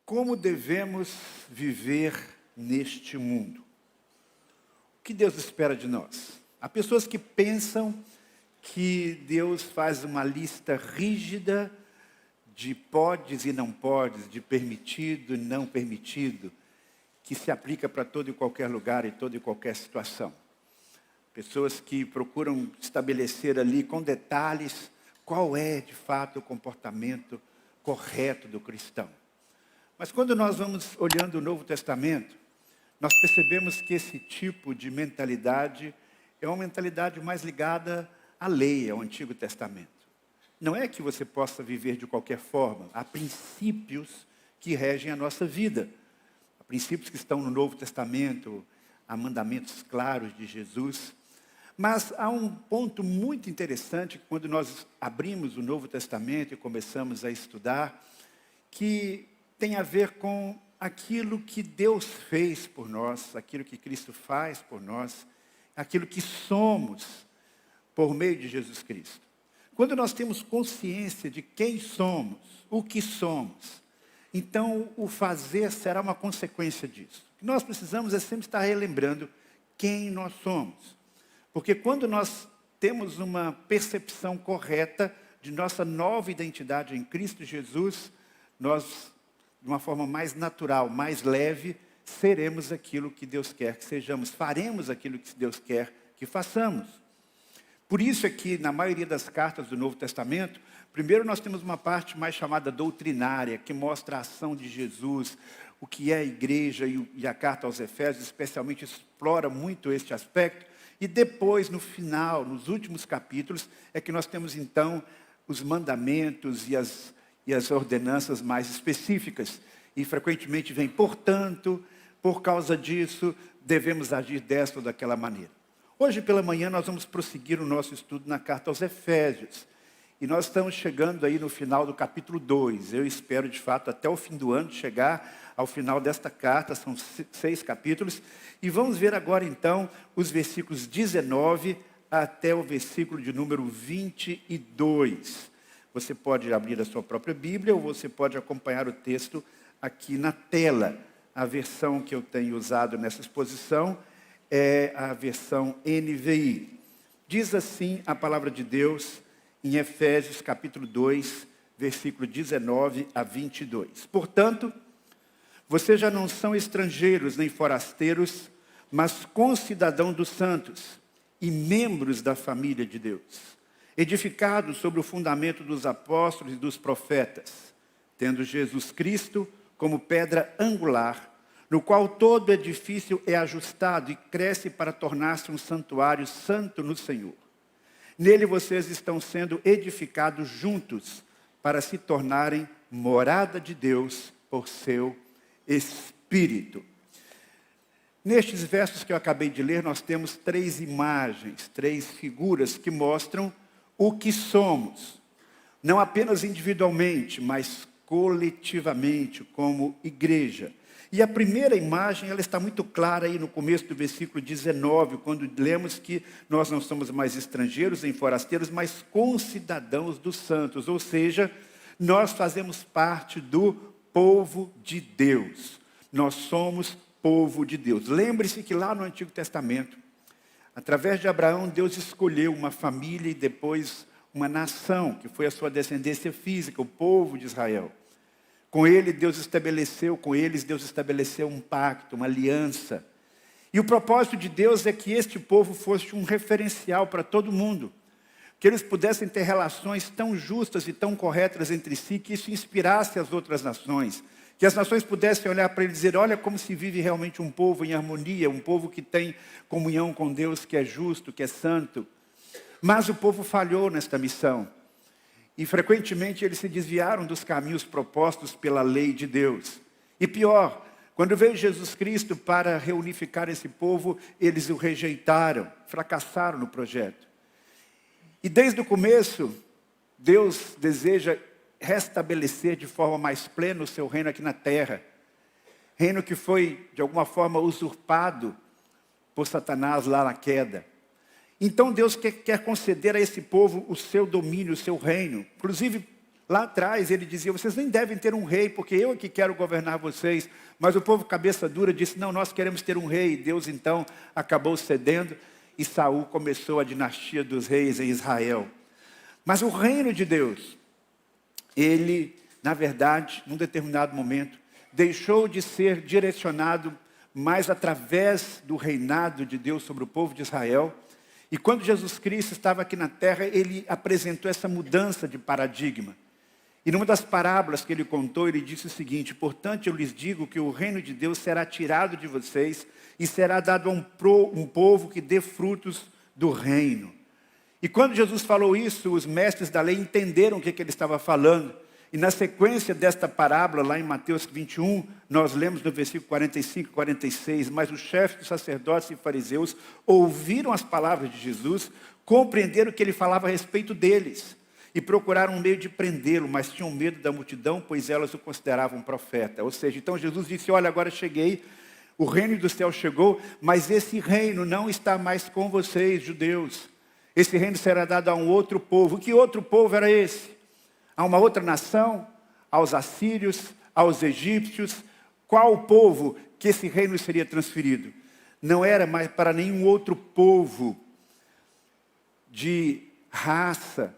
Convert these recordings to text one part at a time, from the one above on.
Como devemos viver neste mundo? O que Deus espera de nós? Há pessoas que pensam que Deus faz uma lista rígida de podes e não podes, de permitido e não permitido, que se aplica para todo e qualquer lugar e toda e qualquer situação. Pessoas que procuram estabelecer ali com detalhes qual é de fato o comportamento correto do cristão. Mas quando nós vamos olhando o Novo Testamento, nós percebemos que esse tipo de mentalidade é uma mentalidade mais ligada à lei, ao Antigo Testamento. Não é que você possa viver de qualquer forma. Há princípios que regem a nossa vida. Há princípios que estão no Novo Testamento, há mandamentos claros de Jesus. Mas há um ponto muito interessante quando nós abrimos o Novo Testamento e começamos a estudar, que tem a ver com aquilo que Deus fez por nós, aquilo que Cristo faz por nós, aquilo que somos por meio de Jesus Cristo. Quando nós temos consciência de quem somos, o que somos, então o fazer será uma consequência disso. O que nós precisamos é sempre estar relembrando quem nós somos. Porque quando nós temos uma percepção correta de nossa nova identidade em Cristo Jesus, nós, de uma forma mais natural, mais leve, seremos aquilo que Deus quer que sejamos, faremos aquilo que Deus quer que façamos. Por isso é que, na maioria das cartas do Novo Testamento, primeiro nós temos uma parte mais chamada doutrinária, que mostra a ação de Jesus, o que é a igreja, e a carta aos Efésios especialmente explora muito este aspecto. E depois, no final, nos últimos capítulos, é que nós temos então os mandamentos e as ordenanças mais específicas. E frequentemente vem, portanto, por causa disso, devemos agir desta ou daquela maneira. Hoje pela manhã nós vamos prosseguir o nosso estudo na carta aos Efésios. E nós estamos chegando aí no final do capítulo 2. Eu espero, de fato, até o fim do ano chegar ao final desta carta. São 6 capítulos. E vamos ver agora, então, os versículos 19 até o versículo de número 22. Você pode abrir a sua própria Bíblia ou você pode acompanhar o texto aqui na tela. A versão que eu tenho usado nessa exposição é a versão NVI. Diz assim a palavra de Deus em Efésios capítulo 2, versículo 19 a 22. Portanto, vocês já não são estrangeiros nem forasteiros, mas concidadãos dos santos e membros da família de Deus, edificados sobre o fundamento dos apóstolos e dos profetas, tendo Jesus Cristo como pedra angular, no qual todo edifício é ajustado e cresce para tornar-se um santuário santo no Senhor. Nele vocês estão sendo edificados juntos para se tornarem morada de Deus por seu Espírito. Nestes versos que eu acabei de ler, nós temos 3 imagens, 3 figuras que mostram o que somos. Não apenas individualmente, mas coletivamente, como igreja. E a primeira imagem, ela está muito clara aí no começo do versículo 19, quando lemos que nós não somos mais estrangeiros nem forasteiros, mas concidadãos dos santos. Ou seja, nós fazemos parte do povo de Deus. Nós somos povo de Deus. Lembre-se que lá no Antigo Testamento, através de Abraão, Deus escolheu uma família e depois uma nação, que foi a sua descendência física, o povo de Israel. Com eles, Deus estabeleceu um pacto, uma aliança. E o propósito de Deus é que este povo fosse um referencial para todo mundo. Que eles pudessem ter relações tão justas e tão corretas entre si, que isso inspirasse as outras nações. Que as nações pudessem olhar para ele e dizer, olha como se vive realmente um povo em harmonia, um povo que tem comunhão com Deus, que é justo, que é santo. Mas o povo falhou nesta missão. E frequentemente eles se desviaram dos caminhos propostos pela lei de Deus. E pior, quando veio Jesus Cristo para reunificar esse povo, eles o rejeitaram, fracassaram no projeto. E desde o começo, Deus deseja restabelecer de forma mais plena o seu reino aqui na terra. Reino que foi, de alguma forma, usurpado por Satanás lá na queda. Então Deus quer conceder a esse povo o seu domínio, o seu reino. Inclusive, Lá atrás ele dizia, vocês nem devem ter um rei, porque eu é que quero governar vocês. Mas o povo cabeça dura disse, não, nós queremos ter um rei. E Deus então acabou cedendo e Saul começou a dinastia dos reis em Israel. Mas o reino de Deus, ele, na verdade, num determinado momento, deixou de ser direcionado mais através do reinado de Deus sobre o povo de Israel. E quando Jesus Cristo estava aqui na terra, ele apresentou essa mudança de paradigma. E numa das parábolas que ele contou, ele disse o seguinte, portanto eu lhes digo que o reino de Deus será tirado de vocês e será dado a um povo que dê frutos do reino. E quando Jesus falou isso, os mestres da lei entenderam o que ele estava falando. E na sequência desta parábola, lá em Mateus 21, nós lemos no versículo 45 e 46, mas os chefes dos sacerdotes e fariseus ouviram as palavras de Jesus, compreenderam que ele falava a respeito deles e procuraram um meio de prendê-lo, mas tinham medo da multidão, pois elas o consideravam profeta. Ou seja, então Jesus disse, olha, agora cheguei, o reino do céu chegou, mas esse reino não está mais com vocês, judeus. Esse reino será dado a um outro povo. Que outro povo era esse? A uma outra nação, aos assírios, aos egípcios. Qual o povo que esse reino seria transferido? Não era mais para nenhum outro povo de raça,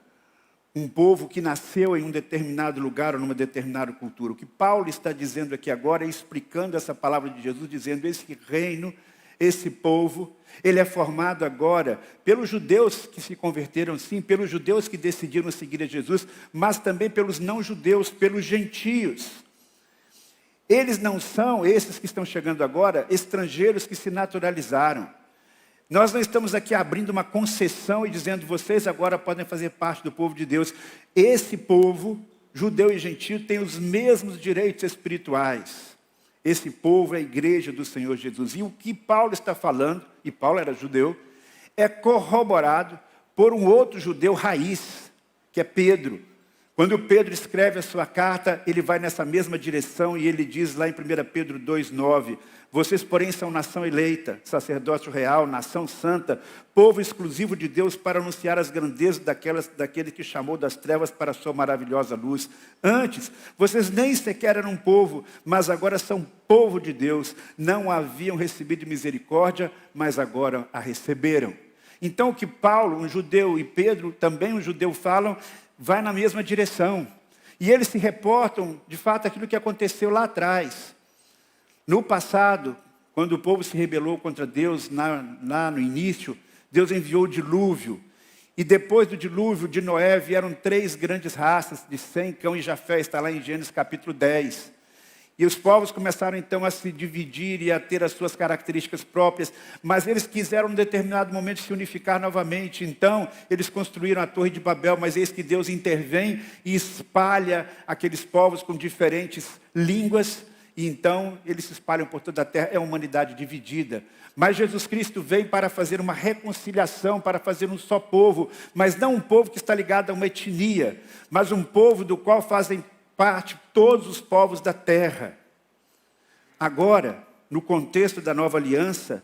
um povo que nasceu em um determinado lugar ou numa determinada cultura. O que Paulo está dizendo aqui agora é explicando essa palavra de Jesus, dizendo esse reino, esse povo, ele é formado agora pelos judeus que se converteram, sim, pelos judeus que decidiram seguir a Jesus, mas também pelos não-judeus, pelos gentios. Eles não são, esses que estão chegando agora, estrangeiros que se naturalizaram. Nós não estamos aqui abrindo uma concessão e dizendo, vocês agora podem fazer parte do povo de Deus. Esse povo, judeu e gentio, tem os mesmos direitos espirituais. Esse povo é a igreja do Senhor Jesus. E o que Paulo está falando, e Paulo era judeu, é corroborado por um outro judeu raiz, que é Pedro. Quando Pedro escreve a sua carta, ele vai nessa mesma direção e ele diz lá em 1 Pedro 2,9, vocês, porém, são nação eleita, sacerdócio real, nação santa, povo exclusivo de Deus para anunciar as grandezas daquele que chamou das trevas para a sua maravilhosa luz. Antes, vocês nem sequer eram um povo, mas agora são povo de Deus. Não haviam recebido misericórdia, mas agora a receberam. Então, o que Paulo, um judeu, e Pedro, também um judeu, falam, vai na mesma direção. E eles se reportam, de fato, aquilo que aconteceu lá atrás. No passado, quando o povo se rebelou contra Deus, lá no início, Deus enviou o dilúvio. E depois do dilúvio de Noé, vieram 3 grandes raças, de Sem, Cão e Jafé, está lá em Gênesis capítulo 10. E os povos começaram então a se dividir e a ter as suas características próprias, mas eles quiseram em um determinado momento se unificar novamente. Então, eles construíram a Torre de Babel, mas eis que Deus intervém e espalha aqueles povos com diferentes línguas, e então eles se espalham por toda a terra, é a humanidade dividida. Mas Jesus Cristo vem para fazer uma reconciliação, para fazer um só povo, mas não um povo que está ligado a uma etnia, mas um povo do qual fazem parte todos os povos da terra. Agora, no contexto da nova aliança,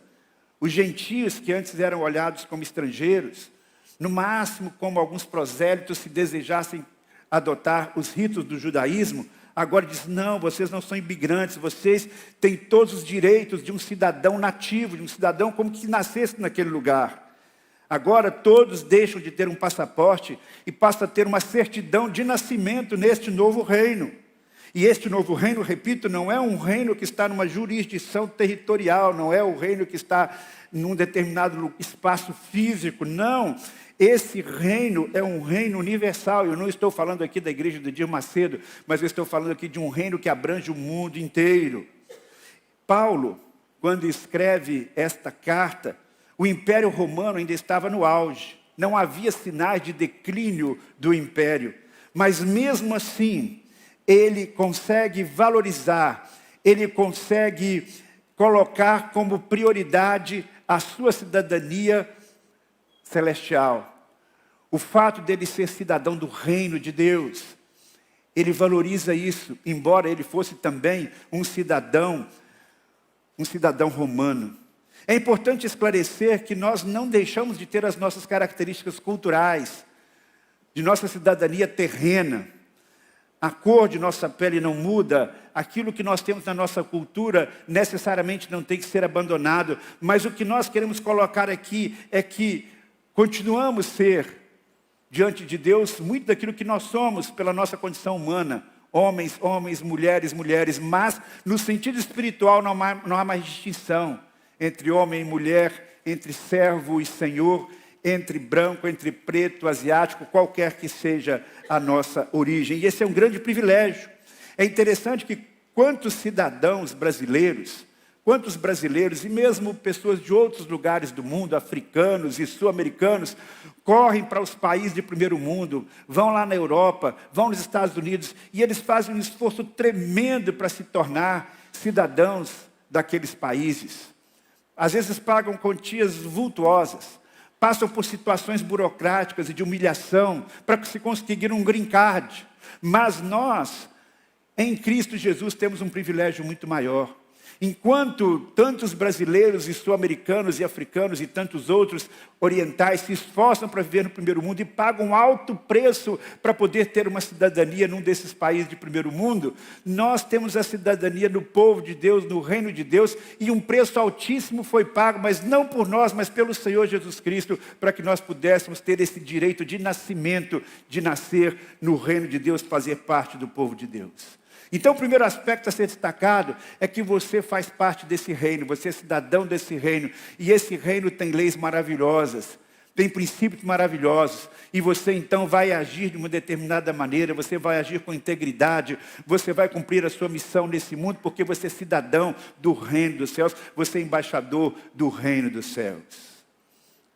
os gentios que antes eram olhados como estrangeiros, no máximo como alguns prosélitos se desejassem adotar os ritos do judaísmo, agora diz, não, vocês não são imigrantes, vocês têm todos os direitos de um cidadão nativo, de um cidadão como que nascesse naquele lugar. Agora todos deixam de ter um passaporte e passam a ter uma certidão de nascimento neste novo reino. E este novo reino, repito, não é um reino que está numa jurisdição territorial, não é o reino que está num determinado espaço físico, não. Esse reino é um reino universal. Eu não estou falando aqui da igreja do Edir Macedo, mas eu estou falando aqui de um reino que abrange o mundo inteiro. Paulo, quando escreve esta carta, o Império Romano ainda estava no auge. Não havia sinais de declínio do Império. Mas mesmo assim, ele consegue valorizar, ele consegue colocar como prioridade a sua cidadania celestial. O fato dele ser cidadão do reino de Deus, ele valoriza isso, embora ele fosse também um cidadão romano. É importante esclarecer que nós não deixamos de ter as nossas características culturais, de nossa cidadania terrena. a cor de nossa pele não muda, aquilo que nós temos na nossa cultura necessariamente não tem que ser abandonado, mas o que nós queremos colocar aqui é que continuamos ser, diante de Deus, muito daquilo que nós somos pela nossa condição humana. Homens, homens, mulheres, mulheres, mas no sentido espiritual não há mais distinção entre homem e mulher, entre servo e senhor, entre branco, entre preto, asiático, qualquer que seja a nossa origem. E esse é um grande privilégio. É interessante que quantos cidadãos brasileiros, quantos brasileiros e mesmo pessoas de outros lugares do mundo, africanos e sul-americanos, correm para os países de primeiro mundo, vão lá na Europa, vão nos Estados Unidos, e eles fazem um esforço tremendo para se tornar cidadãos daqueles países. Às vezes pagam quantias vultuosas, passam por situações burocráticas e de humilhação para se conseguir um green card. Mas nós, em Cristo Jesus, temos um privilégio muito maior. Enquanto tantos brasileiros e sul-americanos e africanos e tantos outros orientais se esforçam para viver no primeiro mundo e pagam um alto preço para poder ter uma cidadania num desses países de primeiro mundo, nós temos a cidadania no povo de Deus, no reino de Deus, e um preço altíssimo foi pago, mas não por nós, mas pelo Senhor Jesus Cristo, para que nós pudéssemos ter esse direito de nascimento, de nascer no reino de Deus, fazer parte do povo de Deus. Então, o primeiro aspecto a ser destacado é que você faz parte desse reino, você é cidadão desse reino, e esse reino tem leis maravilhosas, tem princípios maravilhosos, e você então vai agir de uma determinada maneira, você vai agir com integridade, você vai cumprir a sua missão nesse mundo, porque você é cidadão do reino dos céus, você é embaixador do reino dos céus.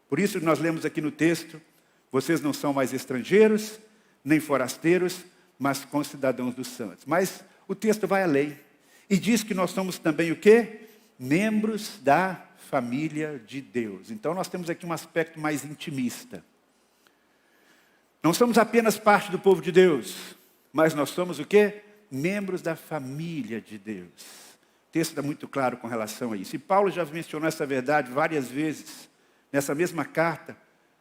Por isso nós lemos aqui no texto, vocês não são mais estrangeiros, nem forasteiros, mas concidadãos dos santos. Mas o texto vai além e diz que nós somos também o quê? Membros da família de Deus. Então nós temos aqui um aspecto mais intimista. Não somos apenas parte do povo de Deus, mas nós somos o quê? Membros da família de Deus. O texto está muito claro com relação a isso. E Paulo já mencionou essa verdade várias vezes. Nessa mesma carta,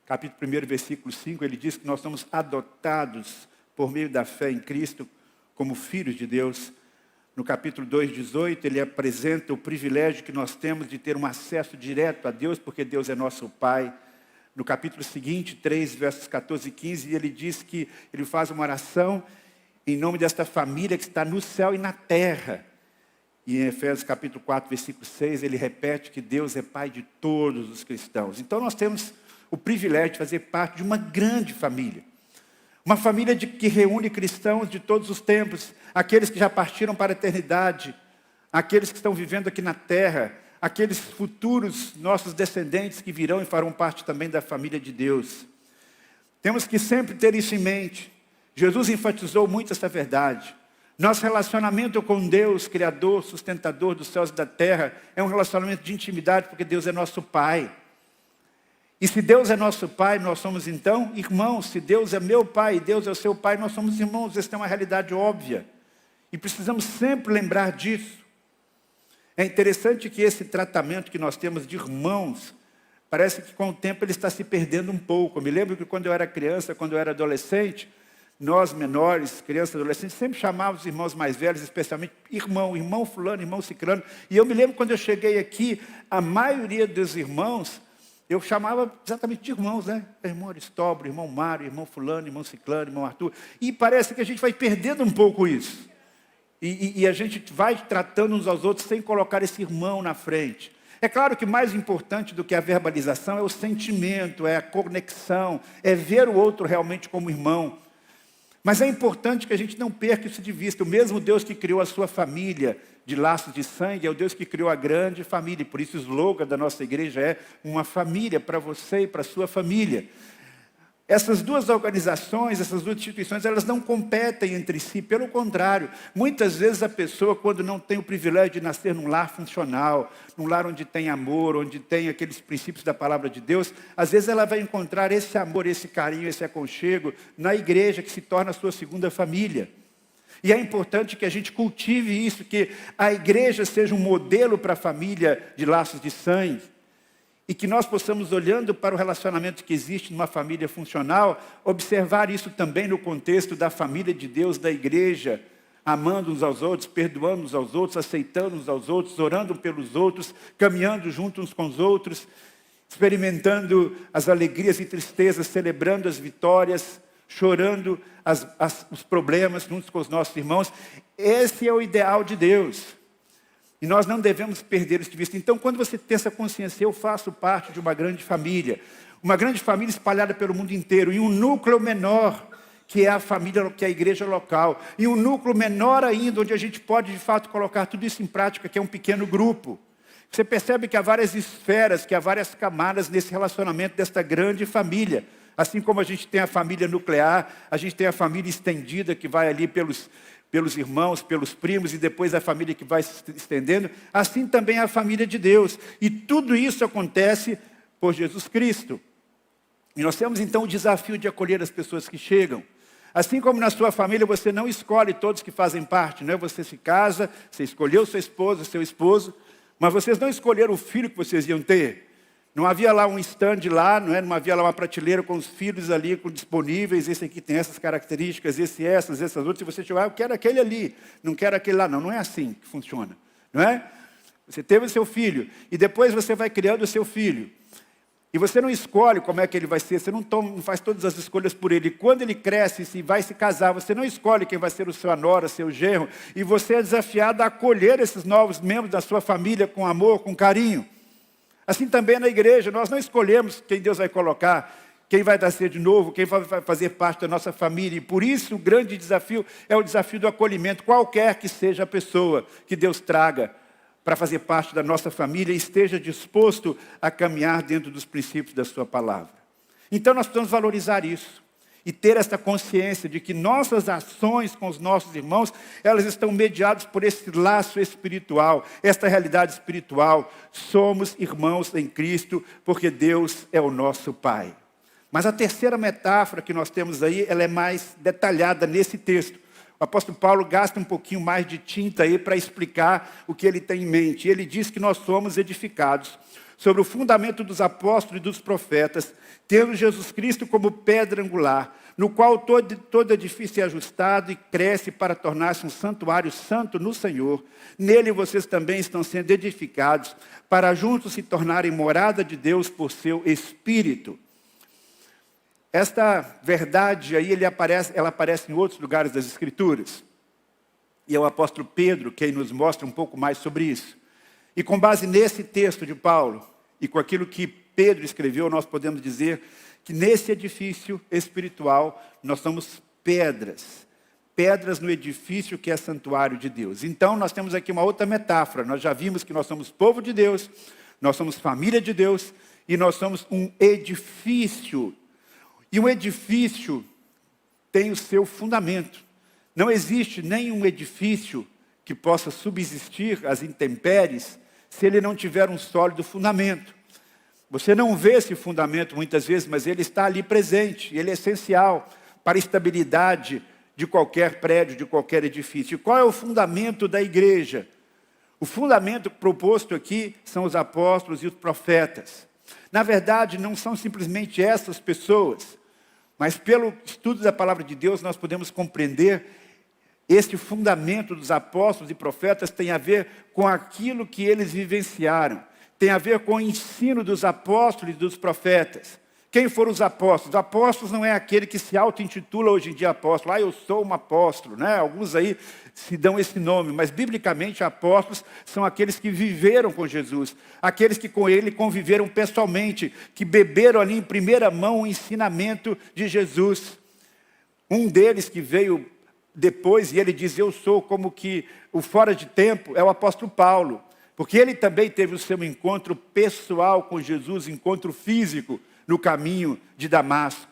capítulo 1, versículo 5, ele diz que nós somos adotados por meio da fé em Cristo, como filhos de Deus. No capítulo 2, 18, ele apresenta o privilégio que nós temos de ter um acesso direto a Deus, porque Deus é nosso Pai. No capítulo seguinte, 3, versos 14 e 15, ele diz que ele faz uma oração em nome desta família que está no céu e na terra. E em Efésios capítulo 4, versículo 6, ele repete que Deus é Pai de todos os cristãos. Então nós temos o privilégio de fazer parte de uma grande família. Uma família que reúne cristãos de todos os tempos, aqueles que já partiram para a eternidade, aqueles que estão vivendo aqui na terra, aqueles futuros nossos descendentes que virão e farão parte também da família de Deus. Temos que sempre ter isso em mente. Jesus enfatizou muito essa verdade. Nosso relacionamento com Deus, Criador, sustentador dos céus e da terra, é um relacionamento de intimidade, porque Deus é nosso Pai. E se Deus é nosso Pai, nós somos então irmãos. Se Deus é meu Pai e Deus é o seu Pai, nós somos irmãos. Essa é uma realidade óbvia. E precisamos sempre lembrar disso. É interessante que esse tratamento que nós temos de irmãos, parece que com o tempo ele está se perdendo um pouco. Eu me lembro que quando eu era criança, quando eu era adolescente, nós menores, crianças e adolescentes, sempre chamávamos os irmãos mais velhos, especialmente irmão fulano, irmão ciclano. E eu me lembro quando eu cheguei aqui, a maioria dos irmãos, eu chamava exatamente de irmãos, né? Irmão Aristóbulo, irmão Mário, irmão fulano, irmão ciclano, irmão Arthur. E parece que a gente vai perdendo um pouco isso. E a gente vai tratando uns aos outros sem colocar esse irmão na frente. É claro que mais importante do que a verbalização é o sentimento, é a conexão, é ver o outro realmente como irmão. Mas é importante que a gente não perca isso de vista. O mesmo Deus que criou a sua família de laços de sangue é o Deus que criou a grande família. Por isso o slogan da nossa igreja é uma família para você e para a sua família. Essas duas organizações, essas duas instituições, elas não competem entre si. Pelo contrário, muitas vezes a pessoa, quando não tem o privilégio de nascer num lar funcional, num lar onde tem amor, onde tem aqueles princípios da palavra de Deus, às vezes ela vai encontrar esse amor, esse carinho, esse aconchego na igreja, que se torna a sua segunda família. E é importante que a gente cultive isso, que a igreja seja um modelo para a família de laços de sangue. E que nós possamos, olhando para o relacionamento que existe numa família funcional, observar isso também no contexto da família de Deus, da igreja, amando uns aos outros, perdoando uns aos outros, aceitando uns aos outros, orando pelos outros, caminhando juntos uns com os outros, experimentando as alegrias e tristezas, celebrando as vitórias, chorando os problemas juntos com os nossos irmãos. Esse é o ideal de Deus. E nós não devemos perder isso de vista. Então, quando você tem essa consciência, eu faço parte de uma grande família espalhada pelo mundo inteiro, em um núcleo menor, que é a família, que é a igreja local, e um núcleo menor ainda, onde a gente pode, de fato, colocar tudo isso em prática, que é um pequeno grupo. Você percebe que há várias esferas, que há várias camadas nesse relacionamento desta grande família. Assim como a gente tem a família nuclear, a gente tem a família estendida, que vai ali pelos irmãos, pelos primos, e depois a família que vai se estendendo, assim também a família de Deus. E tudo isso acontece por Jesus Cristo. E nós temos então o desafio de acolher as pessoas que chegam. Assim como na sua família você não escolhe todos que fazem parte, né? Você se casa, você escolheu sua esposa, seu esposo, mas vocês não escolheram o filho que vocês iam ter. Não havia lá um stand lá, não havia lá uma prateleira com os filhos ali disponíveis, esse aqui tem essas características, essas outras, e você chegou, eu quero aquele ali, não quero aquele lá. Não é assim que funciona, não é? Você teve o seu filho, e depois você vai criando o seu filho. E você não escolhe como é que ele vai ser, você não faz todas as escolhas por ele. E quando ele cresce e vai se casar, você não escolhe quem vai ser o sua nora, seu genro, e você é desafiado a acolher esses novos membros da sua família com amor, com carinho. Assim também na igreja, nós não escolhemos quem Deus vai colocar, quem vai nascer de novo, quem vai fazer parte da nossa família. E por isso o grande desafio é o desafio do acolhimento, qualquer que seja a pessoa que Deus traga para fazer parte da nossa família e esteja disposto a caminhar dentro dos princípios da sua palavra. Então nós precisamos valorizar isso. E ter essa consciência de que nossas ações com os nossos irmãos, elas estão mediadas por esse laço espiritual, esta realidade espiritual. Somos irmãos em Cristo, porque Deus é o nosso Pai. Mas a terceira metáfora que nós temos aí, ela é mais detalhada nesse texto. O apóstolo Paulo gasta um pouquinho mais de tinta aí para explicar o que ele tem em mente. Ele diz que nós somos edificados sobre o fundamento dos apóstolos e dos profetas, tendo Jesus Cristo como pedra angular, no qual todo edifício é ajustado e cresce para tornar-se um santuário santo no Senhor. Nele vocês também estão sendo edificados, para juntos se tornarem morada de Deus por seu Espírito. Esta verdade aí, ela aparece em outros lugares das Escrituras. E é o apóstolo Pedro quem nos mostra um pouco mais sobre isso. E com base nesse texto de Paulo, e com aquilo que Pedro escreveu, nós podemos dizer que nesse edifício espiritual, nós somos pedras. Pedras no edifício que é santuário de Deus. Então, nós temos aqui uma outra metáfora. Nós já vimos que nós somos povo de Deus, nós somos família de Deus, e nós somos um edifício. E um edifício tem o seu fundamento. Não existe nenhum edifício que possa subsistir às intempéries se ele não tiver um sólido fundamento. Você não vê esse fundamento muitas vezes, mas ele está ali presente. Ele é essencial para a estabilidade de qualquer prédio, de qualquer edifício. E qual é o fundamento da igreja? O fundamento proposto aqui são os apóstolos e os profetas. Na verdade, não são simplesmente essas pessoas, mas pelo estudo da palavra de Deus, nós podemos compreender este fundamento dos apóstolos e profetas tem a ver com aquilo que eles vivenciaram. Tem a ver com o ensino dos apóstolos e dos profetas. Quem foram os apóstolos? Apóstolos não é aquele que se auto-intitula hoje em dia apóstolo. Eu sou um apóstolo, né? Alguns aí se dão esse nome, mas biblicamente apóstolos são aqueles que viveram com Jesus, aqueles que com ele conviveram pessoalmente, que beberam ali em primeira mão o ensinamento de Jesus. Um deles que veio depois, e ele diz, eu sou como que o fora de tempo, é o apóstolo Paulo. Porque ele também teve o seu encontro pessoal com Jesus, encontro físico, no caminho de Damasco.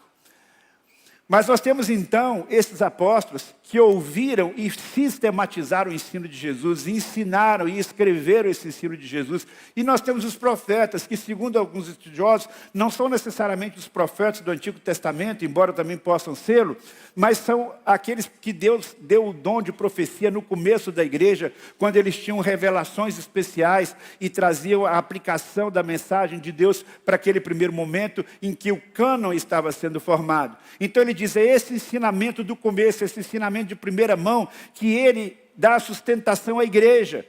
Mas nós temos então esses apóstolos que ouviram e sistematizaram o ensino de Jesus, ensinaram e escreveram esse ensino de Jesus. E nós temos os profetas, que segundo alguns estudiosos, não são necessariamente os profetas do Antigo Testamento, embora também possam sê-lo, mas são aqueles que Deus deu o dom de profecia no começo da igreja, quando eles tinham revelações especiais e traziam a aplicação da mensagem de Deus para aquele primeiro momento em que o cânon estava sendo formado. Então ele diz, é esse ensinamento do começo, esse ensinamento de primeira mão, que ele dá sustentação à igreja.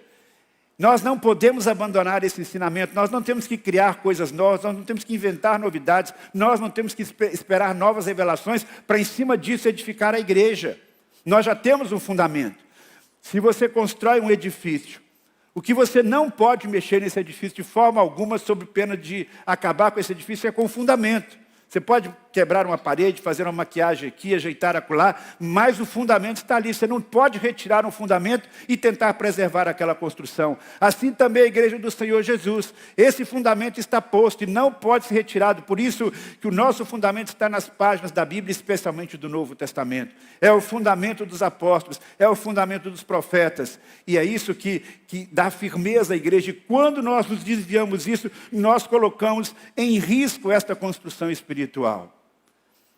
Nós não podemos abandonar esse ensinamento, nós não temos que criar coisas novas, nós não temos que inventar novidades, nós não temos que esperar novas revelações para em cima disso edificar a igreja. Nós já temos um fundamento. Se você constrói um edifício, o que você não pode mexer nesse edifício de forma alguma, sob pena de acabar com esse edifício, é com o fundamento. Você pode quebrar uma parede, fazer uma maquiagem aqui, ajeitar acolá, mas o fundamento está ali. Você não pode retirar um fundamento e tentar preservar aquela construção. Assim também a igreja do Senhor Jesus. Esse fundamento está posto e não pode ser retirado. Por isso que o nosso fundamento está nas páginas da Bíblia, especialmente do Novo Testamento. É o fundamento dos apóstolos, é o fundamento dos profetas. E é isso que dá firmeza à igreja. E quando nós nos desviamos disso, nós colocamos em risco esta construção espiritual.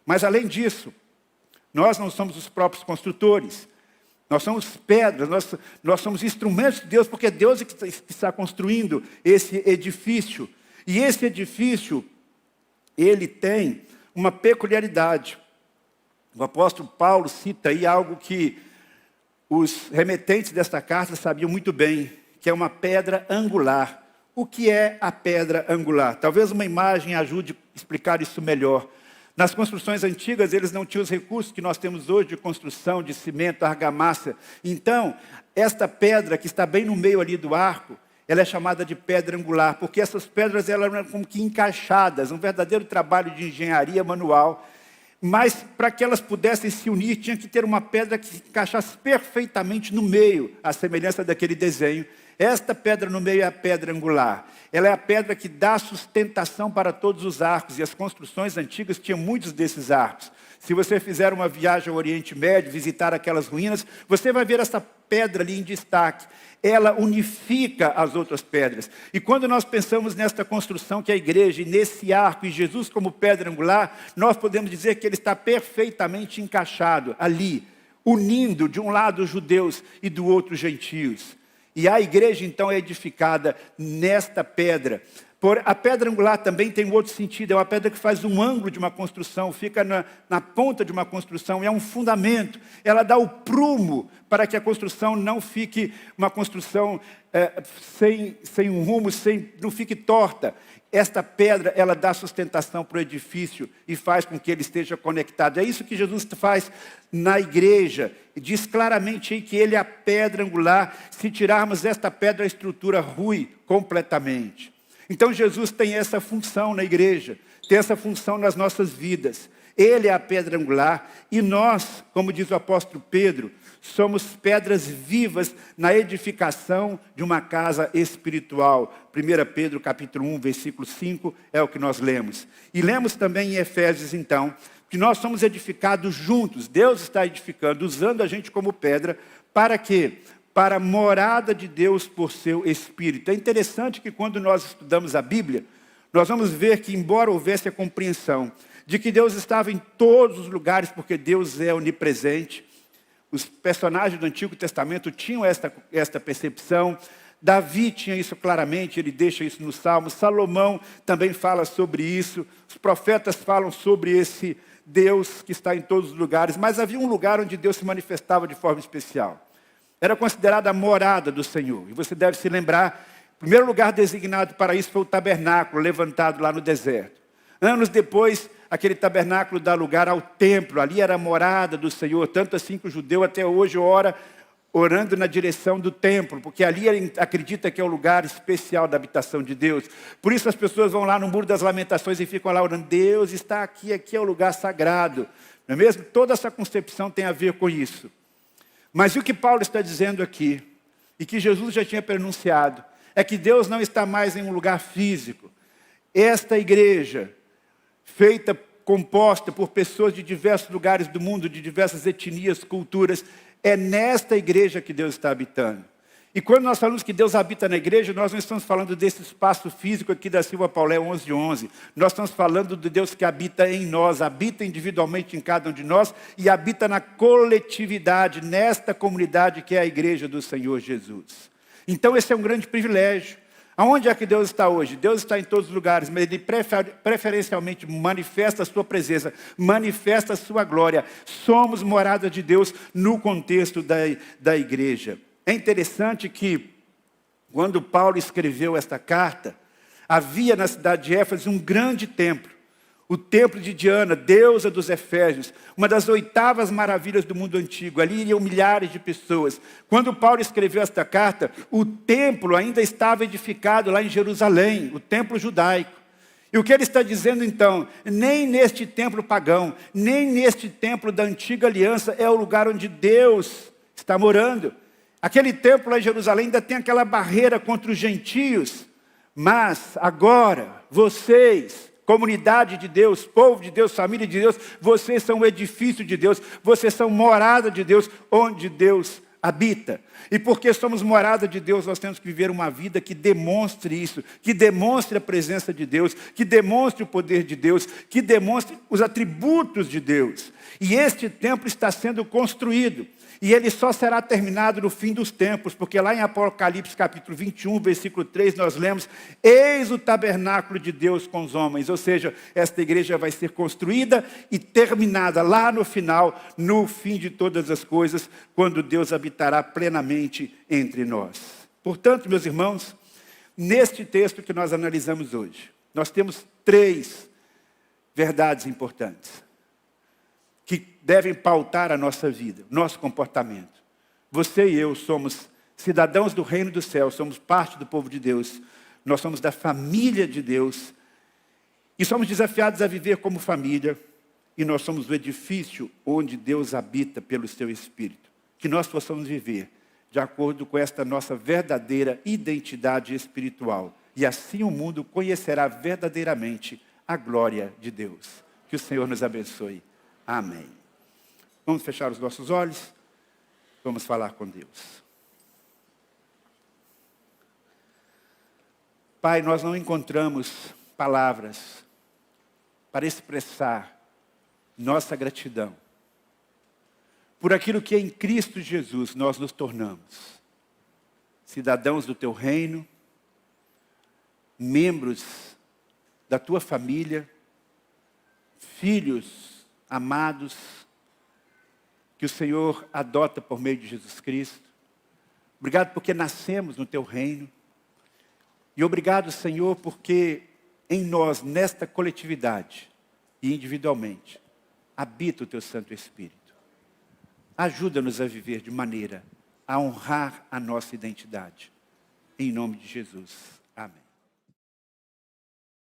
Mas além disso, nós não somos os próprios construtores. Nós somos pedras, nós somos instrumentos de Deus, porque é Deus que está construindo esse edifício. E esse edifício, ele tem uma peculiaridade. O apóstolo Paulo cita aí algo que os remetentes desta carta sabiam muito bem, que é uma pedra angular. O que é a pedra angular? Talvez uma imagem ajude a explicar isso melhor. Nas construções antigas, eles não tinham os recursos que nós temos hoje de construção, de cimento, argamassa. Então, esta pedra que está bem no meio ali do arco, ela é chamada de pedra angular, porque essas pedras elas eram como que encaixadas, um verdadeiro trabalho de engenharia manual. Mas para que elas pudessem se unir, tinha que ter uma pedra que se encaixasse perfeitamente no meio, à semelhança daquele desenho. Esta pedra no meio é a pedra angular. Ela é a pedra que dá sustentação para todos os arcos. E as construções antigas tinham muitos desses arcos. Se você fizer uma viagem ao Oriente Médio, visitar aquelas ruínas, você vai ver essa pedra ali em destaque. Ela unifica as outras pedras. E quando nós pensamos nesta construção que é a igreja, e nesse arco, e Jesus como pedra angular, nós podemos dizer que ele está perfeitamente encaixado ali, unindo de um lado os judeus e do outro os gentios. E a igreja, então, é edificada nesta pedra. A pedra angular também tem um outro sentido. É uma pedra que faz um ângulo de uma construção, fica na ponta de uma construção. É um fundamento. Ela dá o prumo para que a construção não fique uma construção sem um rumo, não fique torta. Esta pedra, ela dá sustentação para o edifício e faz com que ele esteja conectado. É isso que Jesus faz na igreja. Diz claramente aí que ele é a pedra angular. Se tirarmos esta pedra, a estrutura rui completamente. Então Jesus tem essa função na igreja, tem essa função nas nossas vidas. Ele é a pedra angular e nós, como diz o apóstolo Pedro, somos pedras vivas na edificação de uma casa espiritual. 1 Pedro capítulo 1, versículo 5 é o que nós lemos. E lemos também em Efésios então, que nós somos edificados juntos. Deus está edificando, usando a gente como pedra, para quê? Para a morada de Deus por seu Espírito. É interessante que quando nós estudamos a Bíblia, nós vamos ver que embora houvesse a compreensão de que Deus estava em todos os lugares, porque Deus é onipresente, os personagens do Antigo Testamento tinham esta percepção. Davi tinha isso claramente, ele deixa isso no Salmo. Salomão também fala sobre isso. Os profetas falam sobre esse Deus que está em todos os lugares. Mas havia um lugar onde Deus se manifestava de forma especial. Era considerada a morada do Senhor. E você deve se lembrar, o primeiro lugar designado para isso foi o tabernáculo, levantado lá no deserto. Anos depois, aquele tabernáculo dá lugar ao templo. Ali era a morada do Senhor. Tanto assim que o judeu até hoje ora, orando na direção do templo. Porque ali ele acredita que é o lugar especial da habitação de Deus. Por isso as pessoas vão lá no Muro das Lamentações e ficam lá orando. Deus está aqui, aqui é o lugar sagrado. Não é mesmo? Toda essa concepção tem a ver com isso. Mas o que Paulo está dizendo aqui, e que Jesus já tinha pronunciado, é que Deus não está mais em um lugar físico. Esta igreja, feita composta por pessoas de diversos lugares do mundo, de diversas etnias, culturas. É nesta igreja que Deus está habitando. E quando nós falamos que Deus habita na igreja, nós não estamos falando desse espaço físico aqui da Silva Paulé 1111. Nós estamos falando de Deus que habita em nós, habita individualmente em cada um de nós e habita na coletividade, nesta comunidade que é a igreja do Senhor Jesus. Então esse é um grande privilégio. Aonde é que Deus está hoje? Deus está em todos os lugares, mas Ele preferencialmente manifesta a sua presença, manifesta a sua glória. Somos morada de Deus no contexto da igreja. É interessante que, quando Paulo escreveu esta carta, havia na cidade de Éfeso um grande templo. O templo de Diana, deusa dos Efésios, uma das 8ª maravilhas do mundo antigo. Ali iriam milhares de pessoas. Quando Paulo escreveu esta carta, o templo ainda estava edificado lá em Jerusalém, o templo judaico. E o que ele está dizendo então? Nem neste templo pagão, nem neste templo da antiga aliança é o lugar onde Deus está morando. Aquele templo lá em Jerusalém ainda tem aquela barreira contra os gentios. Mas agora, vocês, comunidade de Deus, povo de Deus, família de Deus, vocês são o edifício de Deus, vocês são morada de Deus, onde Deus habita. E porque somos morada de Deus, nós temos que viver uma vida que demonstre isso, que demonstre a presença de Deus, que demonstre o poder de Deus, que demonstre os atributos de Deus. E este templo está sendo construído. E ele só será terminado no fim dos tempos, porque lá em Apocalipse capítulo 21, versículo 3, nós lemos: eis o tabernáculo de Deus com os homens. Ou seja, esta igreja vai ser construída e terminada lá no final, no fim de todas as coisas, quando Deus habitará plenamente entre nós. Portanto, meus irmãos, neste texto que nós analisamos hoje, nós temos 3 verdades importantes que devem pautar a nossa vida, nosso comportamento. Você e eu somos cidadãos do reino do céu, somos parte do povo de Deus, nós somos da família de Deus, e somos desafiados a viver como família, e nós somos o edifício onde Deus habita pelo seu Espírito. Que nós possamos viver de acordo com esta nossa verdadeira identidade espiritual, e assim o mundo conhecerá verdadeiramente a glória de Deus. Que o Senhor nos abençoe. Amém. Vamos fechar os nossos olhos. Vamos falar com Deus. Pai, nós não encontramos palavras para expressar nossa gratidão por aquilo que em Cristo Jesus nós nos tornamos. Cidadãos do teu reino, membros da tua família, filhos amados, que o Senhor adota por meio de Jesus Cristo. Obrigado porque nascemos no teu reino. E obrigado, Senhor, porque em nós, nesta coletividade e individualmente, habita o teu Santo Espírito. Ajuda-nos a viver de maneira a honrar a nossa identidade. Em nome de Jesus.